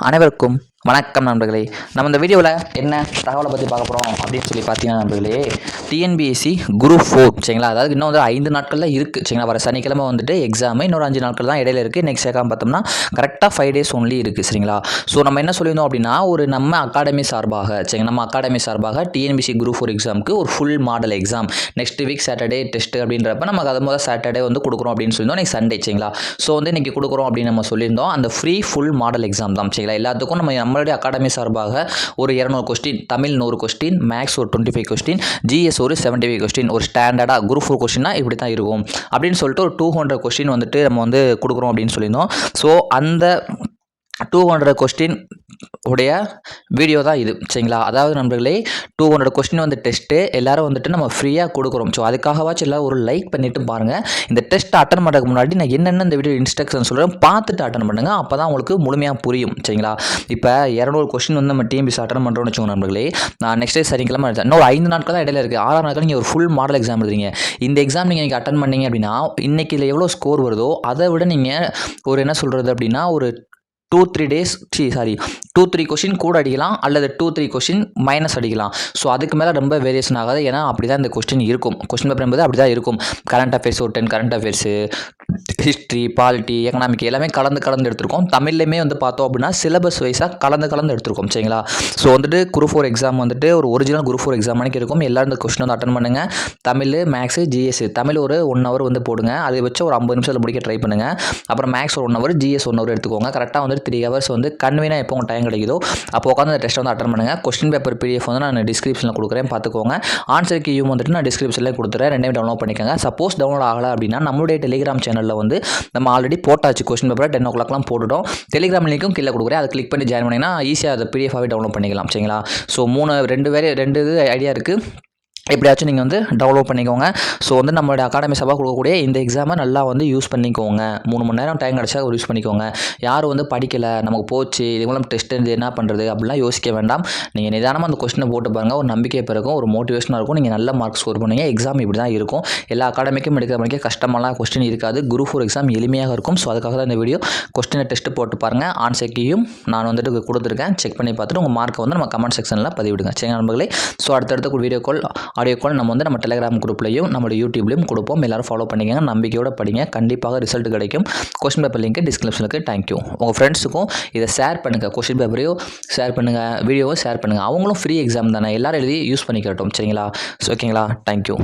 அனைவருக்கும் வணக்கம் நண்பர்களே. நம்ம இந்த வீடியோவில் என்ன தகவலை பற்றி பார்க்க போகிறோம் அப்படின்னு சொல்லி பார்த்தீங்கன்னா நண்பர்களே, டிஎன்பிஎஸ்சி குரூப் 4 சரிங்களா. அதாவது இன்னும் வந்து 5 நாட்களில் இருக்குது சரிங்களா. வர சனிக்கிழமை வந்துட்டு எக்ஸாமு, இன்னொரு 5 நாட்கள் தான் இடையில இருக்குது. நெக்ஸ்ட் சேர்க்காம பார்த்தோம்னா கரெக்டாக 5 days ஒன்லி இருக்குது சரிங்களா. ஸோ நம்ம என்ன சொல்லியிருந்தோம் அப்படின்னா, நம்ம அகாடமி சார்பாக சரிங்க, நம்ம அகாடமி சார்பாக டிஎன்பிஎஸ்சி குரூப் 4 எக்ஸாமுக்கு ஒரு full model exam next week Saturday test அப்படின்றப்ப நமக்கு அது முதல் சாட்டர்டே வந்து கொடுக்குறோம் அப்படின்னு சொல்லியிருந்தோம். நெக்ஸ்ட் சண்டே சரிங்களா. ஸோ வந்து இன்றைக்கி கொடுக்குறோம் அப்படின்னு நம்ம சொல்லியிருந்தோம். அந்த ஃப்ரீ ஃபுல் மாடல் எக்ஸாம் தான் சரிங்களா. எல்லாத்துக்கும் நம்மளுடைய அகாடமி சார்பாக ஒரு 200 கொஸ்டின், தமிழ் 100 கொஸ்டின், மேக்ஸ் ஒரு 25 கொஸ்டின், ஜிஎஸ் ஒரு 75 கொஸ்டின், ஒரு ஸ்டாண்டர்டாக குரூப் 4 கொஸ்டின்னா இப்படி தான் இருக்கும் அப்படின்னு சொல்லிட்டு ஒரு 200 கொஸ்டின் வந்துட்டு நம்ம வந்து கொடுக்குறோம் அப்படின்னு சொல்லியிருந்தோம். ஸோ அந்த 200 கொஸ்டின் உடைய வீடியோ தான் இது சரிங்களா. அதாவது நண்பர்களே, 200 கொஸ்டின் வந்து டெஸ்ட்டு எல்லாரும் வந்துட்டு நம்ம ஃப்ரீயாக கொடுக்குறோம். ஸோ அதுக்காகவாச்சும் எல்லாம் ஒரு லைக் பண்ணிவிட்டு பாருங்கள். இந்த டெஸ்ட் அட்டன் பண்ணுறதுக்கு முன்னாடி நான் என்னென்ன இந்த வீடியோ இன்ஸ்ட்ரக்ஷன் சொல்கிறேன் பார்த்துட்டு அட்டன் பண்ணுங்கள். அப்போ தான் உங்களுக்கு முழுமையாக புரியும் சரிங்களா. இப்போ 200 கொஸ்டின் வந்து நம்ம டிஎன்பிஎஸ்சி அட்டன் பண்ணுறோம்னு வச்சுக்கோங்க நண்பர்களே. நான் நெக்ஸ்ட் டே சனிக்கிழமை இன்னும் ஒரு 5 நாட்கள் தான் இடையில இருக்குது. 6 நாட்கள் நீங்கள் ஒரு ஃபுல் மாடல் எக்ஸாம் எழுதுறீங்க. இந்த எக்ஸாம் நீங்கள் இன்றைக்கி அட்டன் பண்ணீங்க அப்படின்னா இன்றைக்கி இதில் எவ்வளோ ஸ்கோர் வருதோ அதை விட நீங்கள் ஒரு என்ன சொல்கிறது அப்படின்னா ஒரு 2-3 கொஷின் கூட அடிக்கலாம், அல்லது 2-3 கொஷின் மைனஸ் அடிக்கலாம். ஸோ அதுக்கு மேலே ரொம்ப வேரியேஷன் ஆகாது. ஏன்னா அப்படி தான் இந்த கொஸ்டின் இருக்கும். கொஸ்டின் பேப்பர் என்பது அப்படி தான் இருக்கும். கரண்ட் அஃபேர்ஸ் ஒரு 10 current affairs, history, polity, economic எல்லாமே கலந்து எடுத்திருக்கோம். தமிழ்லையுமே வந்து பார்த்தோம் அப்படின்னா சிலபஸ் வைஸாக கலந்து எடுத்திருக்கோம் சரிங்களா. ஸோ வந்துட்டு குரூப் 4 எக்ஸாம் வந்துட்டு ஒரு ஒரிஜினல் குரூப் 4 எக்ஸாம் மணிக்கு இருக்கும். எல்லாரும் இந்த கொஸ்டின் வந்து அட்டன் பண்ணுங்கள். Tamil, maths, GS. தமிழ் ஒரு 1 hour வந்து போடுங்க. அதை வச்சு ஒரு 50 நிமிஷத்தில் முடிக்க ட்ரை பண்ணுங்கள். அப்புறம் மேக்ஸ் ஒரு 1 hour, ஜிஎஸ் 1 hour எடுத்துக்கோங்க. கரெக்டாக வந்து 3 hours வந்து கன்வீனாக எப்போ உங்கள் டைம் கிடைக்குதோ அப்போ உட்காந்து அந்த டெஸ்ட் வந்து அட்டன் பண்ணுங்கள். கொஸ்டின் பேப்பர் பிடிஎஃப் வந்து நான் டிஸ்கிரிப்ஷனில் கொடுக்குறேன், பார்த்துக்கோங்க. ஆன்சர் கீயும் வந்துட்டு நான் டிஸ்கிரிப்ஷனில் கொடுத்துறேன், ரெண்டையும் டவுன்லோட் பண்ணிக்கோங்க. சப்போஸ் டவுன்லோட் ஆகலை அப்படின்னா நம்மளுடைய டெலிகிராம் சேனலில் வந்து நம்ம ஆல்ரெடி போட்டாச்சு. கொஸ்டின் பேப்பர் 10 o'clockலாம் போட்டுட்டோம். டெலிகிராம் லிங்க்கும் கீழே கொடுக்குறேன். அதை கிளிக் பண்ணி ஜாயின் பண்ணிங்கன்னா ஈஸியாக அதை பிடிஎஃபாகவே டவுன்லோட் பண்ணிக்கலாம் சரிங்களா. ஸோ 2 இது ஐடியா இருக்குது. எப்படியாச்சும் நீங்கள் வந்து டவுன்லோட் பண்ணிக்கோங்க. ஸோ வந்து நம்மளுடைய அகாடமி சபா கொடுக்கக்கூடிய இந்த எக்ஸாமை நல்லா வந்து யூஸ் பண்ணிக்கோங்க. 3 மணி நேரம் டைம் கிடச்சா யூஸ் பண்ணிக்கோங்க. யாரும் வந்து படிக்கலை, நமக்கு போச்சு, இது மூலம் டெஸ்ட் இது என்ன பண்ணுறது அப்படிலாம் யோசிக்க வேண்டாம். நீங்கள் நிதானமாக அந்த கொஸ்டினை போட்டு பாருங்கள். ஒரு நம்பிக்கை பிறக்கும், ஒரு மோட்டிவேஷனாக இருக்கும். நீங்கள் நல்ல மார்க் ஸ்கோர் பண்ணுவீங்க. எக்ஸாம் இப்படி தான் இருக்கும். எல்லா அகாடமிக்கும் எடுக்கிற மணிக்கு கஷ்டமெல்லாம் கொஸ்டின் இருக்காது. குரூப் 4 எக்ஸாம் எளிமையாக இருக்கும். ஸோ அதுக்காக தான் இந்த வீடியோ. கொஸ்டினை டெஸ்ட்டு போட்டு பாருங்கள். ஆன்சர் கீயும் நான் வந்துட்டு கொடுத்துருக்கேன். செக் பண்ணி பார்த்துட்டு உங்கள் மார்க்கை வந்து நம்ம கமெண்ட் செக்ஷனில் பதிவிடுங்க சரிங்க நண்பர்களே. ஸோ அடுத்தடுத்த வீடியோ கால், ஆடியோ கால் நம்ம டெலிகிராம் குரூப்லையும் நம்மளுடைய யூடியூப்லையும் கொடுப்போம். எல்லாரும் ஃபாலோ பண்ணிக்கங்க. நம்பிக்கையோட படிங்க. கண்டிப்பாக ரிசல்ட் கிடைக்கும். கொஸ்டின் பேப்பர் லிங்க் டிஸ்கிரிப்ஷனுக்கு. தேங்க்யூ. உங்கள் ஃப்ரெண்ட்ஸுக்கும் இதை ஷேர் பண்ணுங்கள். கொஸ்டின் பேப்பரையும் ஷேர் பண்ணுங்கள், வீடியோவும் ஷேர் பண்ணுங்கள். அவங்களும் ஃப்ரீ எக்ஸாம் தானே, எல்லாரும் எழுதி யூஸ் பண்ணிக்கிறட்டும் சரிங்களா. ஓகேங்களா. தேங்க்யூ.